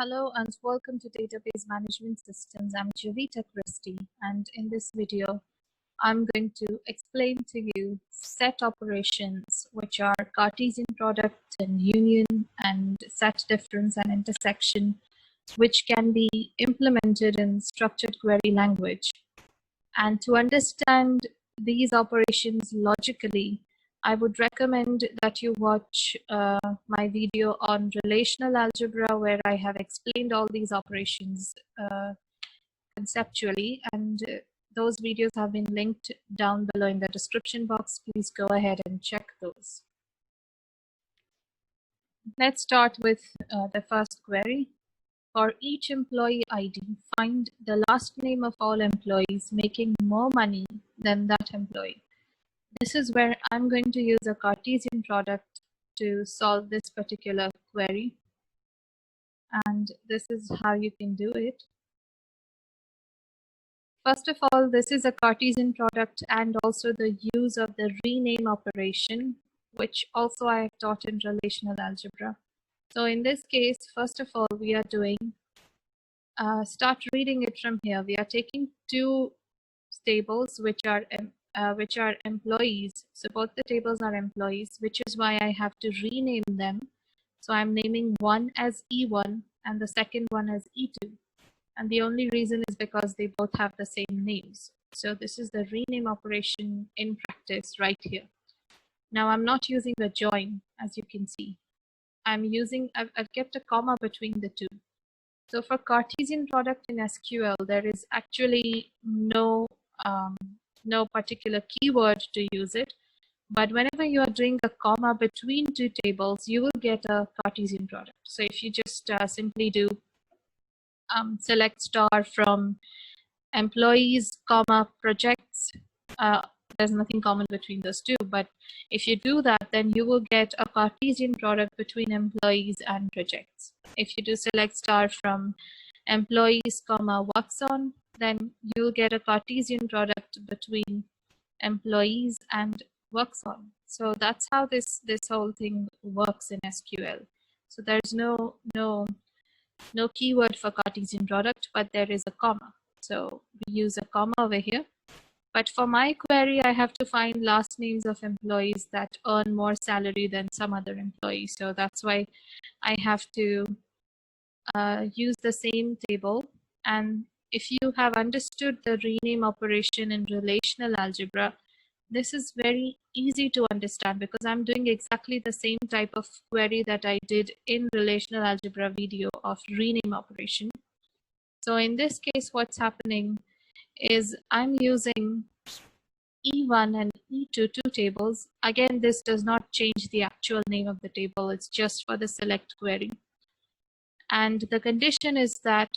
Hello and welcome to Database Management Systems. I'm Javita Christie, and in this video, I'm going to explain to you set operations, which are Cartesian product and union and set difference and intersection, which can be implemented in structured query language. And to understand these operations logically, I would recommend that you watch my video on relational algebra, where I have explained all these operations conceptually, and those videos have been linked down below in the description box. Please go ahead and check those. Let's start with the first query. For each employee ID, find the last name of all employees making more money than that employee. This is where I'm going to use a Cartesian product to solve this particular query. And this is how you can do it. First of all, this is a Cartesian product and also the use of the rename operation, which also I have taught in relational algebra. So in this case, first of all, we are doing, start reading it from here. We are taking two tables which are employees. So both the tables are employees, which is why I have to rename them. So I'm naming one as E1 and the second one as E2. And the only reason is because they both have the same names. So this is the rename operation in practice right here. Now I'm not using a join, as you can see. I've kept a comma between the two. So for Cartesian product in SQL, there is actually no particular keyword to use it. But whenever you are doing a comma between two tables, you will get a Cartesian product. So if you just simply do select star from employees, comma, projects, there's nothing common between those two. But if you do that, then you will get a Cartesian product between employees and projects. If you do select star from employees, comma, works on, then you'll get a Cartesian product between employees and works on. So that's how this whole thing works in SQL. So there's no keyword for Cartesian product, but there is a comma. So we use a comma over here. But for my query, I have to find last names of employees that earn more salary than some other employees. So that's why I have to use the same table. And if you have understood the rename operation in relational algebra, this is very easy to understand because I'm doing exactly the same type of query that I did in relational algebra video of rename operation. So in this case, what's happening is I'm using E1 and E2 two tables. Again, this does not change the actual name of the table. It's just for the select query. And the condition is that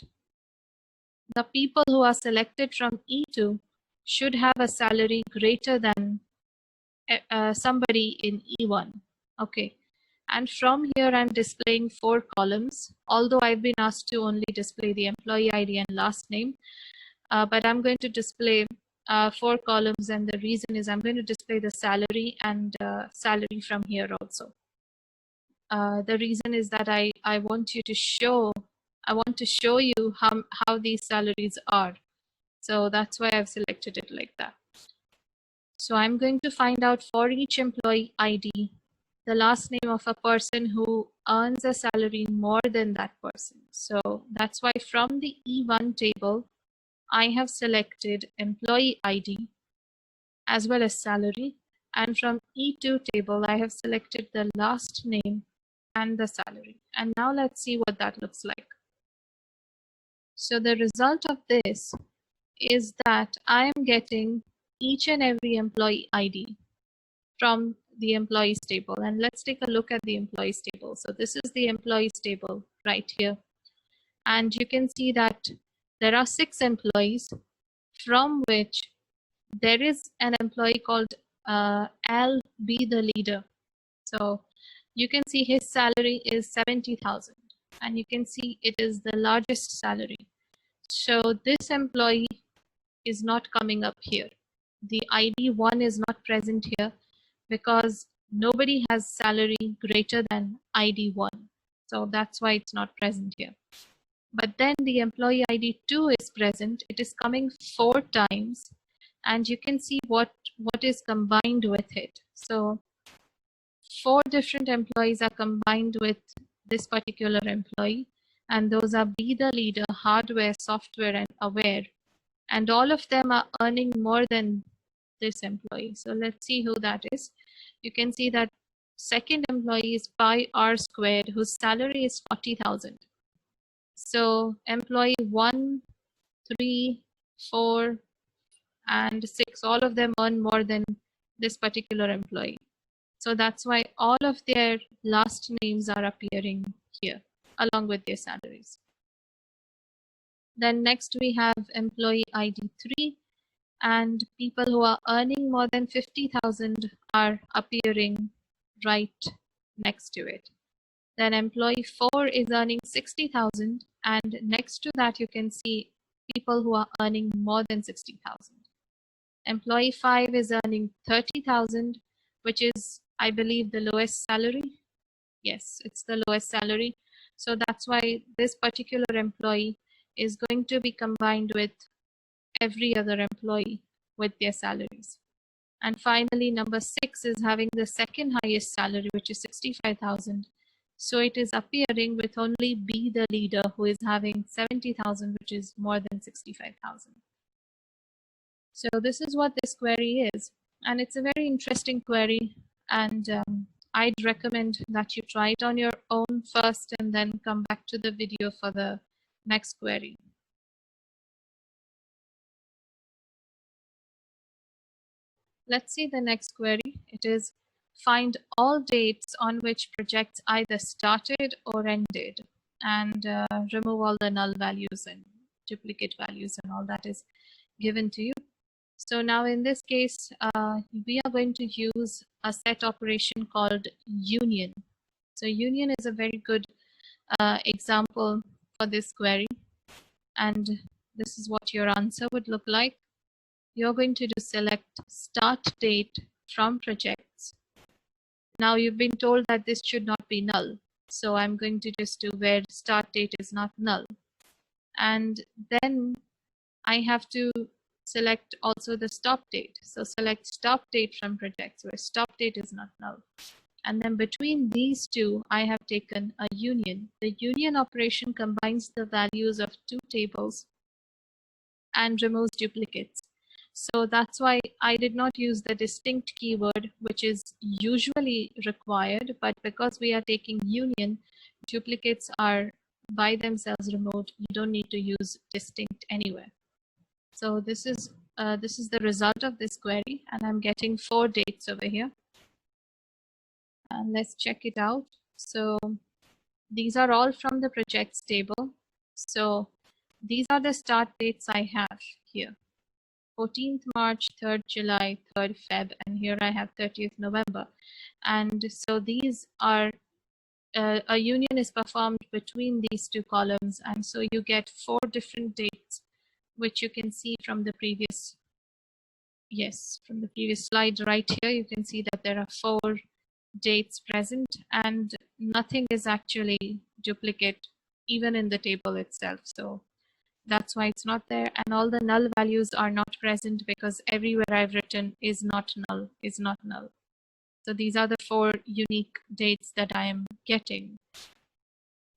the people who are selected from E2 should have a salary greater than somebody in E1. Okay. And from here, I'm displaying 4 columns, although I've been asked to only display the employee ID and last name. But I'm going to display 4 columns, and the reason is I'm going to display the salary and salary from here also. The reason is that I want to show you how these salaries are. So that's why I've selected it like that. So I'm going to find out for each employee ID the last name of a person who earns a salary more than that person. So that's why from the E1 table, I have selected employee ID as well as salary. And from E2 table, I have selected the last name and the salary. And now let's see what that looks like. So the result of this is that I am getting each and every employee ID from the employees table. And let's take a look at the employees table. So this is the employees table right here. And you can see that there are 6 employees, from which there is an employee called Al B, the leader. So you can see his salary is 70,000, and you can see it is the largest salary. So this employee is not coming up here. The ID 1 is not present here because nobody has salary greater than ID 1. So that's why it's not present here. but then the employee ID 2 is present. It is coming 4 times, and you can see what is combined with it. So 4 different employees are combined with this particular employee, and those are be the leader, hardware, software, and aware. And all of them are earning more than this employee. So let's see who that is. You can see that second employee is pi r squared, whose salary is 40,000. So employee 1, 3, 4, and 6, all of them earn more than this particular employee. So that's why all of their last names are appearing here along with their salaries. Then next we have employee ID 3, and people who are earning more than 50,000 are appearing right next to it. Then employee 4 is earning 60,000, and next to that you can see people who are earning more than 60,000. Employee 5 is earning 30,000, which is, I believe, the lowest salary. Yes, it's the lowest salary. So that's why this particular employee is going to be combined with every other employee with their salaries. And finally, number 6 is having the second highest salary, which is 65,000. So it is appearing with only B, the leader, who is having 70,000, which is more than 65,000. So this is what this query is. And it's a very interesting query. And I'd recommend that you try it on your own first and then come back to the video for the next query. Let's see the next query. It is find all dates on which projects either started or ended, and remove all the null values and duplicate values, and all that is given to you. So now in this case, we are going to use a set operation called union. So union is a very good example for this query, and this is what your answer would look like. You're going to do select start date from projects. Now you've been told that this should not be null. So I'm going to just do where start date is not null. And then I have to select also the stop date. So select stop date from projects where stop date is not null. And then between these two, I have taken a union. The union operation combines the values of 2 tables and removes duplicates. So that's why I did not use the distinct keyword, which is usually required, but because we are taking union, duplicates are by themselves removed. You don't need to use distinct anywhere. So this is the result of this query, and I'm getting 4 dates over here. And let's check it out. So these are all from the projects table. So these are the start dates I have here. 14th March, 3rd July, 3rd Feb, and here I have 30th November. And so these are, a union is performed between these 2 columns, and so you get 4 different dates, which you can see from the previous, from the previous slide right here. You can see that there are 4 dates present, and nothing is actually duplicate even in the table itself. So that's why it's not there, and all the null values are not present because everywhere I've written is not null, is not null. So these are the 4 unique dates that I am getting.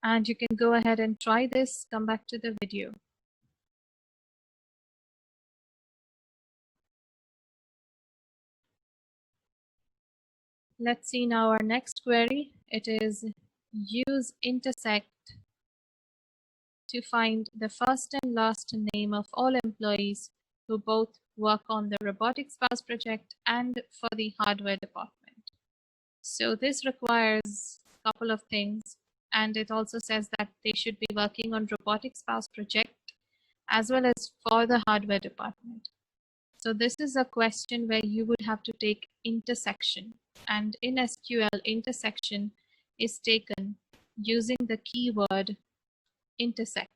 And you can go ahead and try this, come back to the video. Let's see now our next query. It is use intersect to find the first and last name of all employees who both work on the robotics spouse project and for the hardware department. So this requires a couple of things, and it also says that they should be working on robotics spouse project as well as for the hardware department. So this is a question where you would have to take intersection, and in SQL, intersection is taken using the keyword intersect.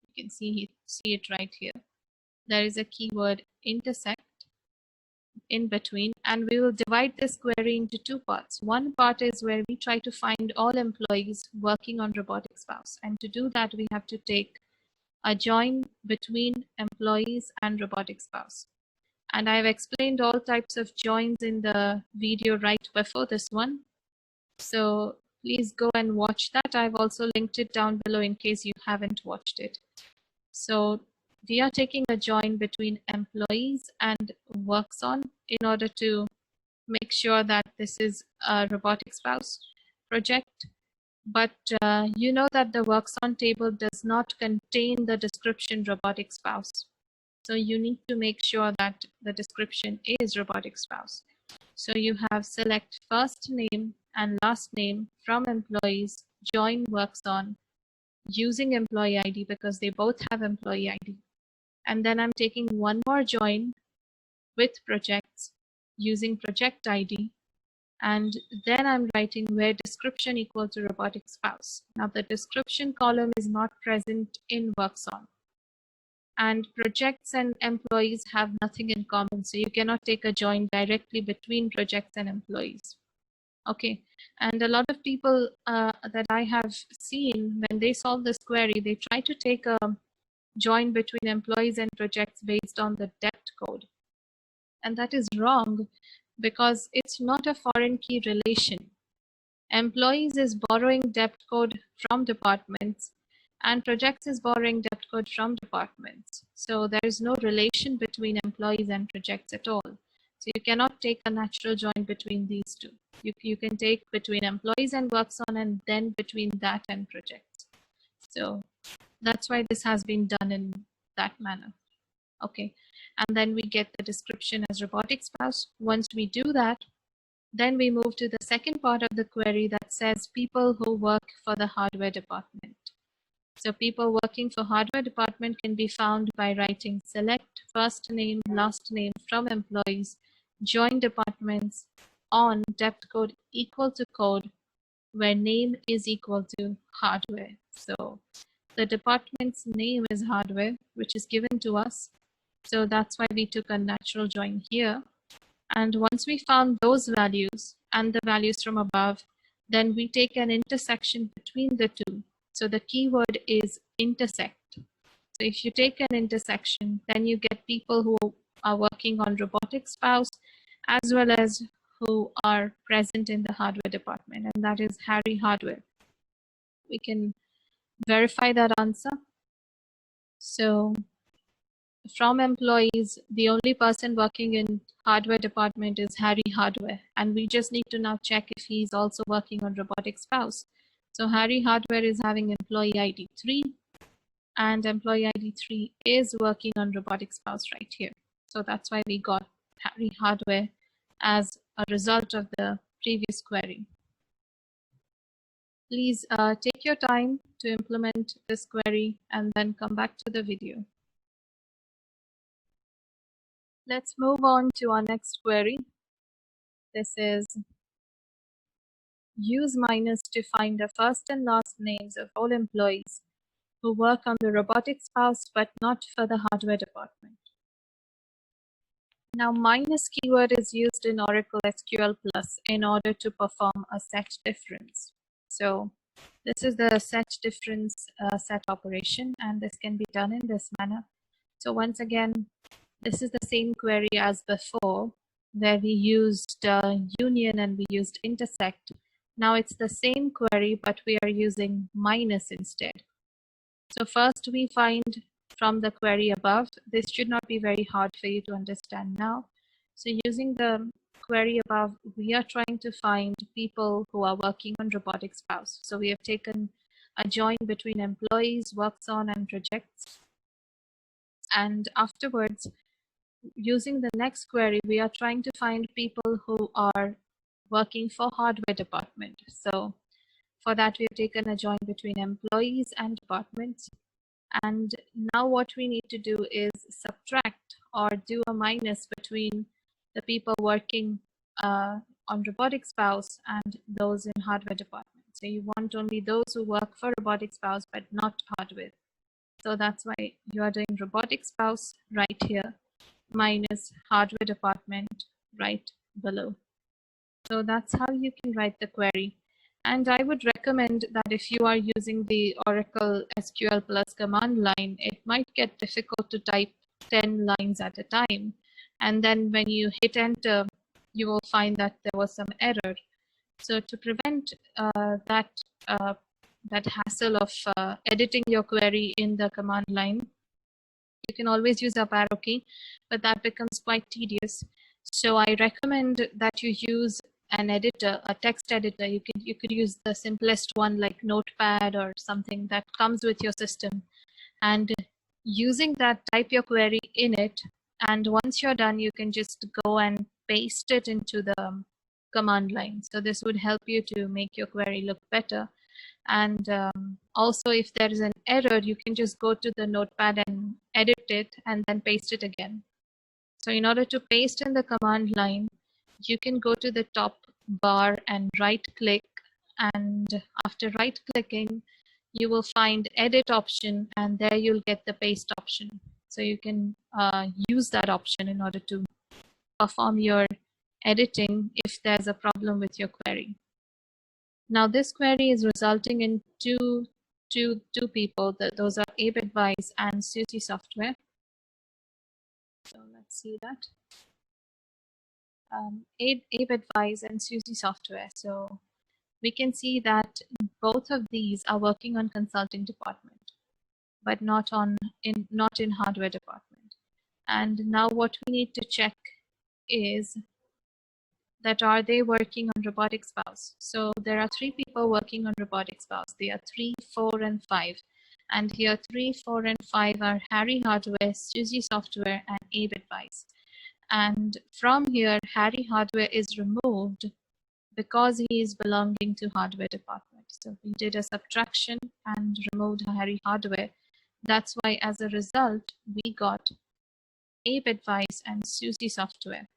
You can see it right here. There is a keyword intersect. in between, and we will divide this query into two parts. One part is where we try to find all employees working on robotic spouse, and to do that we have to take a join between employees and robotic spouse. And I've explained all types of joins in the video right before this one, so please go and watch that. I've also linked it down below in case you haven't watched it. So we are taking a join between employees and works on in order to make sure that this is a robotic spouse project. But you know that the works on table does not contain the description robotic spouse. So you need to make sure that the description is robotic spouse. So you have select first name and last name from employees, join works on using employee ID because they both have employee ID. And then I'm taking one more join with projects using project ID. And then I'm writing where description equal to robotic spouse. Now the description column is not present in works on. And projects and employees have nothing in common. So you cannot take a join directly between projects and employees. Okay, and a lot of people that I have seen, when they solve this query, they try to take a join between employees and projects based on the depth code. And that is wrong because it's not a foreign key relation. Employees is borrowing depth code from departments and projects is borrowing depth code from departments. So there is no relation between employees and projects at all. So you cannot take a natural join between these two. You can take between employees and works on and then between that and projects. So that's why this has been done in that manner. Okay, and then we get the description as robotic spouse. Once we do that, then we move to the second part of the query that says people who work for the hardware department. So people working for hardware department can be found by writing select first name, last name from employees, join departments on depth code equal to code where name is equal to hardware. So the department's name is hardware, which is given to us. So that's why we took a natural join here. And once we found those values and the values from above, then we take an intersection between the two. So the keyword is intersect. So if you take an intersection, then you get people who are working on robotic spouse as well as who are present in the hardware department, and that is Harry Hardware. We can verify that answer. So from employees, the only person working in hardware department is Harry Hardware, and we just need to now check if he's also working on robotic spouse. So Harry Hardware is having employee ID 3, and employee ID 3 is working on robotic spouse right here. So that's why we got Harry Hardware as a result of the previous query. Please take your time to implement this query and then come back to the video. Let's move on to our next query. This is use minus to find the first and last names of all employees who work on the robotic spouse but not for the hardware department. Now minus keyword is used in Oracle SQL Plus in order to perform a set difference. So this is the set difference set operation, and this can be done in this manner. So once again, this is the same query as before, where we used union and we used intersect. Now it's the same query, but we are using minus instead. So first we find from the query above. This should not be very hard for you to understand now. So using the query above, we are trying to find people who are working on robotic spouse. So we have taken a join between employees, works on, and projects. And afterwards, using the next query, we are trying to find people who are working for hardware department. So for that, we have taken a join between employees and departments. And now what we need to do is subtract or do a minus between the people working on robotic spouse and those in hardware department. So you want only those who work for robotic spouse but not hardware. So that's why you are doing robotic spouse right here minus hardware department right below. So that's how you can write the query. And I would recommend that if you are using the Oracle SQL Plus command line, it might get difficult to type 10 lines at a time. And then when you hit enter, you will find that there was some error. So to prevent that hassle of editing your query in the command line, you can always use up arrow key, but that becomes quite tedious. So I recommend that you use an editor, a text editor. You could use the simplest one like Notepad or something that comes with your system. And using that, type your query in it. And once you're done, you can just go and paste it into the command line. So this would help you to make your query look better. And also, if there is an error, you can just go to the notepad and edit it and then paste it again. So in order to paste in the command line, you can go to the top bar and right click. And after right clicking, you will find edit option, and there you'll get the paste option. So you can use that option in order to perform your editing if there's a problem with your query. Now this query is resulting in two people. Those are Abe Advice and Suzy Software. So let's see that. Abe Advice and Suzy Software. So we can see that both of these are working on consulting department, but not in hardware department. And now what we need to check is that are they working on robotic spouse. So there are 3 people working on robotic spouse. They are 3, 4, and 5. And here 3, 4, and 5 are Harry Hardware, Suzy Software, and Abe Advice. And from here, Harry Hardware is removed because he is belonging to hardware department. So we did a subtraction and removed Harry Hardware. That's why as a result, we got Abe Advice and Suzy Software.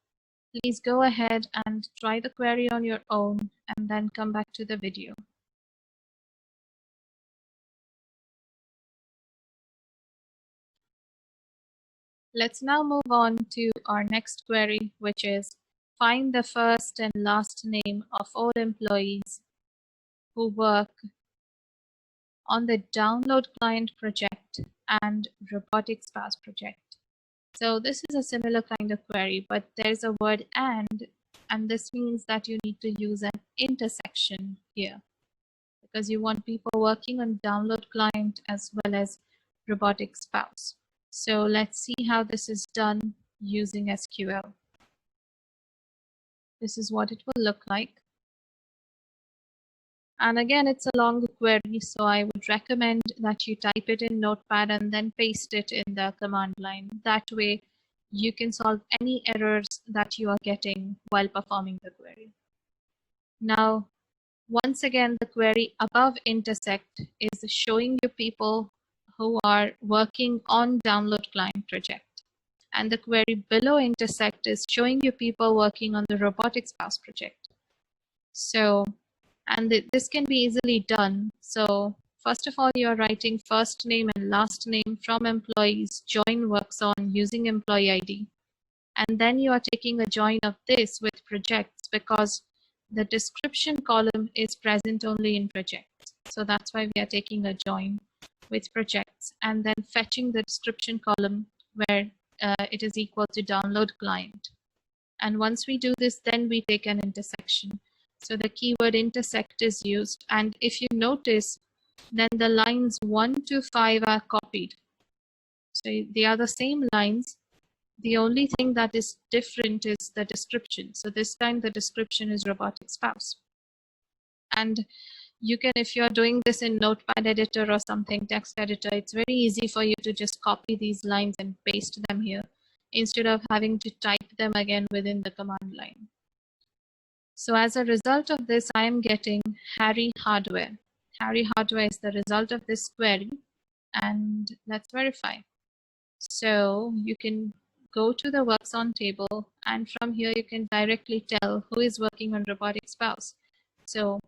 Please go ahead and try the query on your own and then come back to the video. Let's now move on to our next query, which is find the first and last name of all employees who work on the download client project and robotic spouse project. So this is a similar kind of query, but there's a word and this means that you need to use an intersection here because you want people working on download client as well as robotic spouse. So let's see how this is done using SQL. This is what it will look like. And again, it's a long query, so I would recommend that you type it in Notepad and then paste it in the command line. That way, you can solve any errors that you are getting while performing the query. Now, once again, the query above intersect is showing you people who are working on download client project. And the query below intersect is showing you people working on the robotic spouse project. So, and this can be easily done. So first of all, you're writing first name and last name from employees, join works on using employee ID. And then you are taking a join of this with projects because the description column is present only in projects. So that's why we are taking a join with projects and then fetching the description column where it is equal to download client. And once we do this, then we take an intersection. So the keyword intersect is used. And if you notice, then the lines 1 to 5 are copied. So they are the same lines. The only thing that is different is the description. So this time the description is robotic spouse. And you can, if you're doing this in Notepad editor or something, text editor, it's very easy for you to just copy these lines and paste them here instead of having to type them again within the command line. So as a result of this, I am getting Harry Hardware. Harry Hardware is the result of this query. And let's verify. So you can go to the works on table, and from here you can directly tell who is working on robotic spouse. So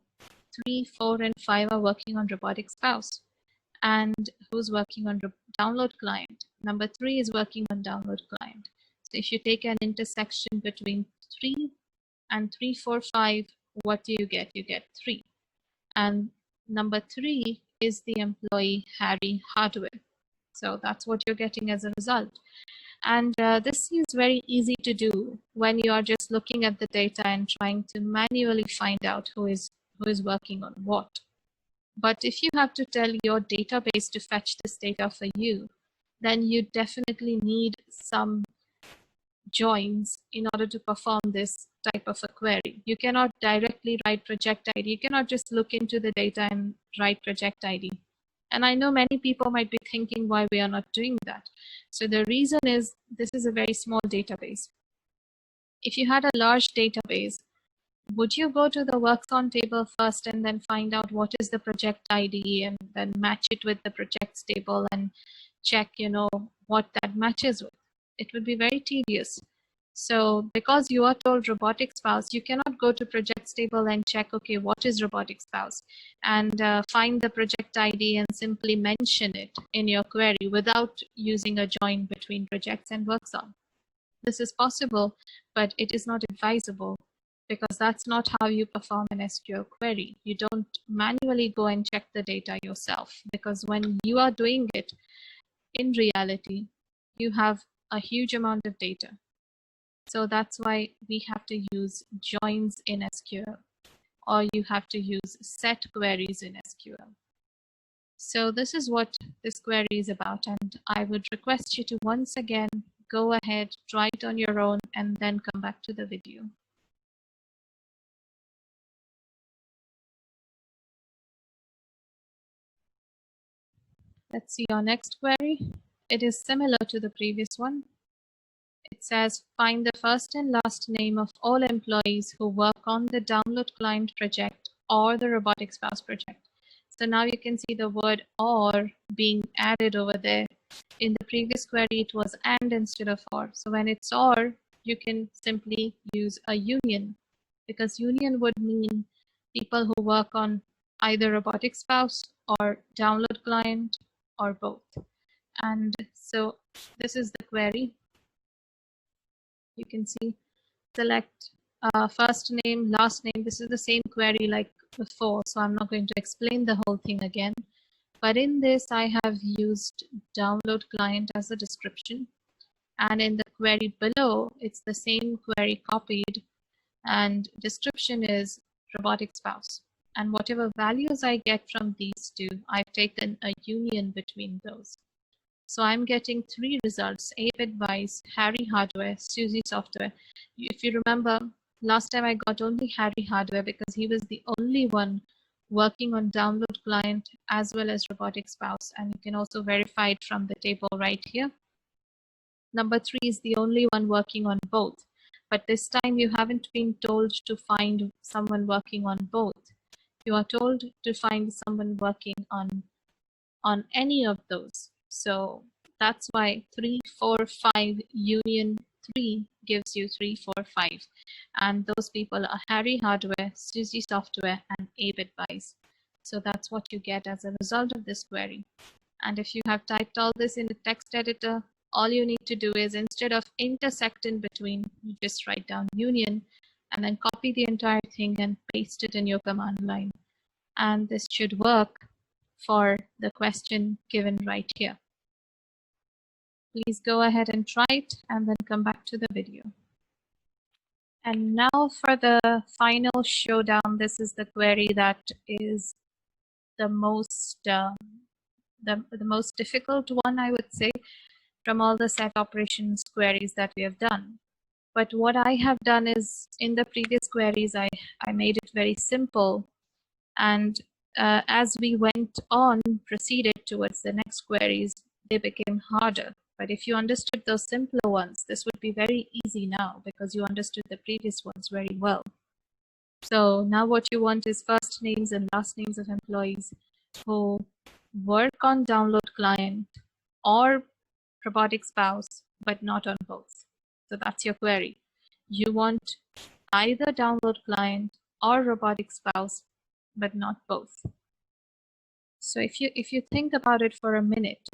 3, 4, and 5 are working on robotic spouse. And who's working on download client? Number 3 is working on download client. So if you take an intersection between 3 and 3, 4, 5, what do you get? You get 3. And number 3 is the employee Harry Hardware. So that's what you're getting as a result. And this seems very easy to do when you are just looking at the data and trying to manually find out who is working on what. But if you have to tell your database to fetch this data for you, then you definitely need some joins in order to perform this type of a query. You cannot directly write project ID. You cannot just look into the data and write project ID. And I know many people might be thinking why we are not doing that. So the reason is this is a very small database. If you had a large database, would you go to the works on table first and then find out what is the project ID and then match it with the projects table and check, what that matches with? It would be very tedious. So because you are told robotic spouse, you cannot go to projects table and check, okay, what is robotic spouse? And find the project ID and simply mention it in your query without using a join between projects and works on. This is possible, but it is not advisable because that's not how you perform an SQL query. You don't manually go and check the data yourself, because when you are doing it, in reality, you have a huge amount of data. So that's why we have to use joins in SQL, or you have to use set queries in SQL. So this is what this query is about, and I would request you to once again go ahead, try it on your own, and then come back to the video. Let's see our next query. It is similar to the previous one. It says, find the first and last name of all employees who work on the download client project or the robotic spouse project. So now you can see the word or being added over there. In the previous query, it was and instead of or. So when it's or, you can simply use a union, because union would mean people who work on either robotic spouse or download client or both. And so this is the query. You can see select first name, last name. This is the same query like before, so I'm not going to explain the whole thing again. But in this, I have used download client as a description. And in the query below, it's the same query copied, and description is robotic spouse. And whatever values I get from these two, I've taken a union between those. So I'm getting 3 results: Abe Advice, Harry Hardware, Suzy Software. If you remember, last time I got only Harry Hardware because he was the only one working on download client as well as robotic spouse. And you can also verify it from the table right here. Number 3 is the only one working on both. But this time you haven't been told to find someone working on both. You are told to find someone working on any of those. So that's why 3, 4, 5 union 3 gives you 3, 4, 5. And those people are Harry Hardware, Suzy Software, and Abe Advice. So that's what you get as a result of this query. And if you have typed all this in the text editor, all you need to do is, instead of intersect in between, you just write down union and then copy the entire thing and paste it in your command line. And this should work for the question given right here. Please go ahead and try it and then come back to the video. And now for the final showdown. This is the query that is the most difficult one, I would say, from all the set operations queries that we have done. But what I have done is, in the previous queries, I made it very simple. And as we went on, proceeded towards the next queries, they became harder. But if you understood those simpler ones, this would be very easy now because you understood the previous ones very well. So now what you want is first names and last names of employees who work on download client or robotic spouse, but not on both. So that's your query. You want either download client or robotic spouse, but not both. So if you think about it for a minute,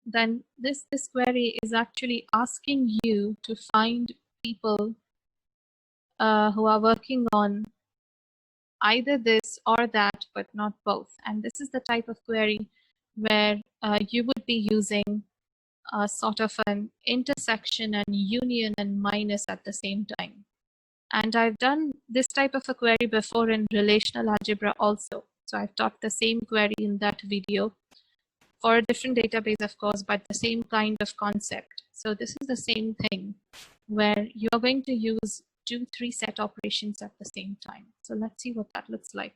then this query is actually asking you to find people who are working on either this or that, but not both. And this is the type of query where you would be using sort of an intersection and union and minus at the same time. And I've done this type of a query before in relational algebra also. So I've taught the same query in that video for a different database, of course, but the same kind of concept. So this is the same thing where you're going to use 2-3 set operations at the same time. So let's see what that looks like.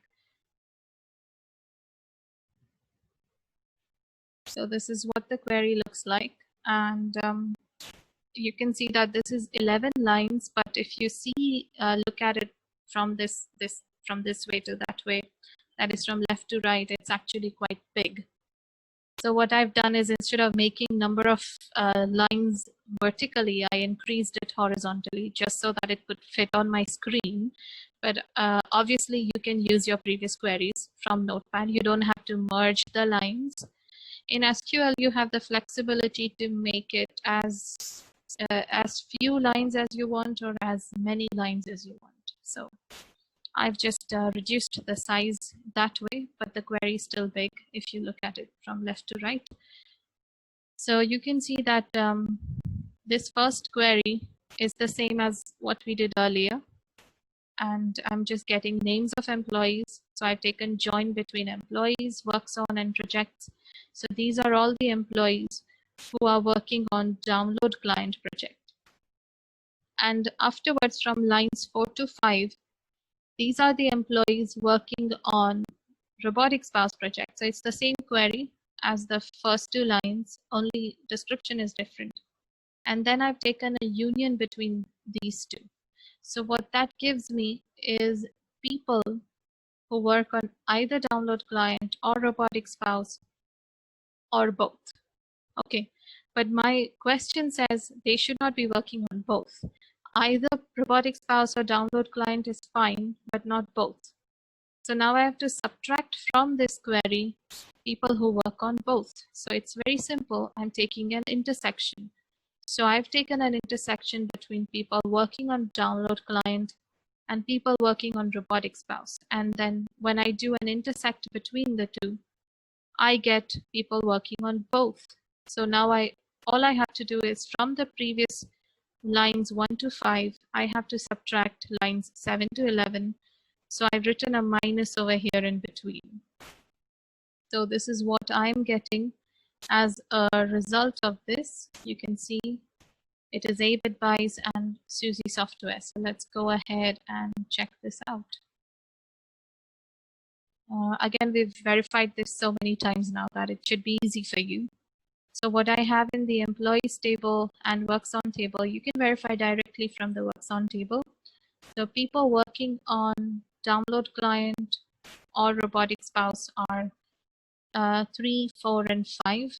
So this is what the query looks like. And you can see that this is 11 lines, but if you see, look at it from this way to that way, that is from left to right, it's actually quite big. So what I've done is, instead of making number of lines vertically, I increased it horizontally just so that it could fit on my screen. But obviously you can use your previous queries from Notepad. You don't have to merge the lines. In SQL, you have the flexibility to make it as few lines as you want or as many lines as you want. So I've just reduced the size that way, but the query is still big if you look at it from left to right. So you can see that this first query is the same as what we did earlier. And I'm just getting names of employees. So I've taken join between employees, works on, and projects. So these are all the employees who are working on download client project. And afterwards, from lines 4 to 5, these are the employees working on robotic spouse project. So it's the same query as the first 2 lines, only description is different. And then I've taken a union between these 2. So what that gives me is people who work on either download client or robotic spouse or both. Okay, but my question says they should not be working on both. Either robotic spouse or download client is fine, but not both. So now I have to subtract from this query people who work on both. So it's very simple. I'm taking an intersection. So I've taken an intersection between people working on download client and people working on robotic spouse. And then when I do an intersect between the 2, I get people working on both. So now all I have to do is, from the previous lines 1 to 5, I have to subtract lines 7 to 11. So I've written a minus over here in between. So this is what I'm getting as a result of this. You can see it is ABitWise and SUSE software. So let's go ahead and check this out. Again, we've verified this so many times now that it should be easy for you. So what I have in the employees table and works on table, you can verify directly from the works on table. So people working on download client or robotic spouse are 3, 4, and 5.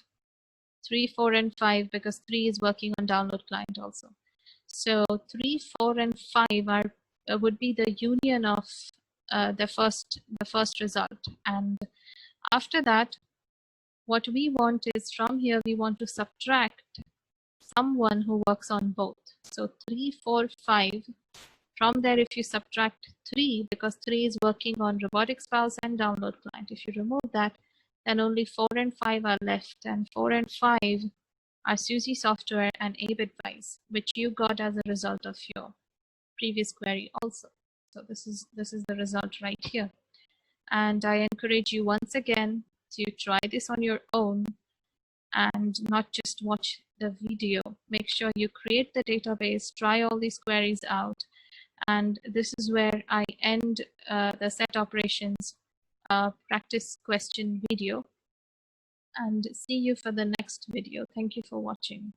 3, 4, and 5 because 3 is working on download client also. So 3, 4, and 5 are would be the union of the first result. And after that, what we want is, from here we want to subtract someone who works on both. So 3, 4, 5. From there, if you subtract 3, because 3 is working on robotic spouse and download client, if you remove that, then only 4 and 5 are left, and 4 and 5 are SUSE software and ABitWise, which you got as a result of your previous query also. So this is the result right here. And I encourage you once again to try this on your own and not just watch the video. Make sure you create the database, try all these queries out. And this is where I end the set operations practice question video, and see you for the next video. Thank you for watching.